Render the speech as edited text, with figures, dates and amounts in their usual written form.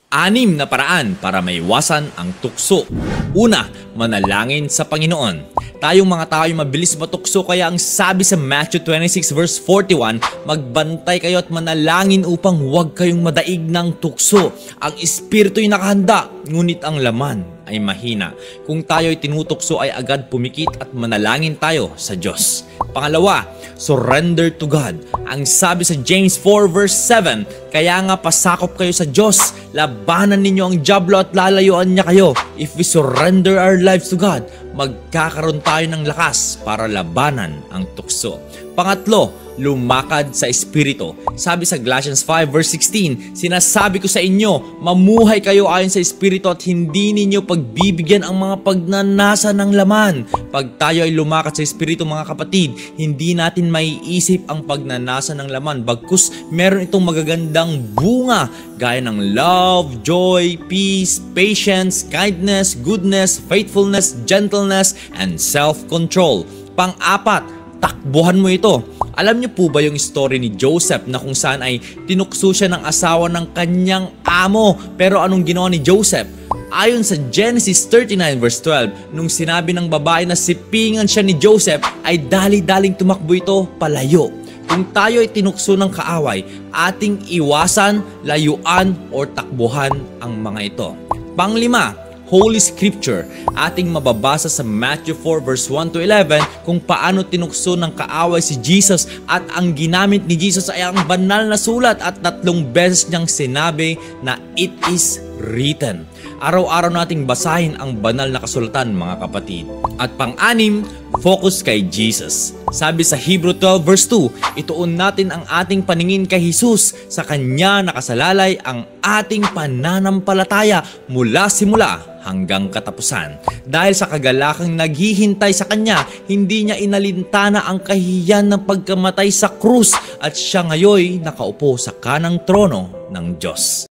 Anim na paraan para maiwasan ang tukso. Una, manalangin sa Panginoon. Tayong mga tao ay mabilis matukso, kaya ang sabi sa Matthew 26 verse 41, magbantay kayo at manalangin upang huwag kayong madaig ng tukso. Ang espiritu ay nakahanda, ngunit ang laman ay mahina. Kung tayo ay tinutukso ay agad pumikit at manalangin tayo sa Diyos. Pangalawa, surrender to God. Ang sabi sa James 4 verse 7, kaya nga pasakop kayo sa Diyos, labanan ninyo ang dyablo at lalayuan niya kayo. If we surrender our lives to God, magkakaroon tayo ng lakas para labanan ang tukso. Pangatlo, lumakad sa Espiritu. Sabi sa Galatians 5 verse 16, sinasabi ko sa inyo, mamuhay kayo ayon sa Espiritu at hindi ninyo pagbibigyan ang mga pagnanasa ng laman. Pag tayo ay lumakad sa Espiritu, mga kapatid, hindi natin maiisip ang pagnanasa ng laman, bagkus meron itong magagandang bunga gaya ng love, joy, peace, patience, kindness, goodness, faithfulness, gentleness, and self-control. Pang-apat, takbuhan mo ito. Alam niyo po ba yung story ni Joseph na kung saan ay tinukso siya ng asawa ng kanyang amo? Pero anong ginawa ni Joseph? Ayon sa Genesis 39 verse 12, nung sinabi ng babae na sipingan siya ni Joseph, ay dali-daling tumakbo ito palayo. Kung tayo ay tinukso ng kaaway, ating iwasan, layuan, or takbuhan ang mga ito. Panglima, Holy Scripture. Ating mababasa sa Matthew 4 verse 1 to 11 kung paano tinukso ng kaaway si Jesus, at ang ginamit ni Jesus ay ang banal na sulat at 3 beses niyang sinabi na it is written. Araw-araw nating basahin ang banal na kasulatan, mga kapatid. At pang-anim, focus kay Jesus. Sabi sa Hebrew 12 verse 2, ituon natin ang ating paningin kay Jesus, sa Kanya nakasalalay ang ating pananampalataya mula simula hanggang katapusan. Dahil sa kagalakang naghihintay sa Kanya, hindi niya inalintana ang kahihiyan ng pagkamatay sa krus, at siya ngayon nakaupo sa kanang trono ng Diyos.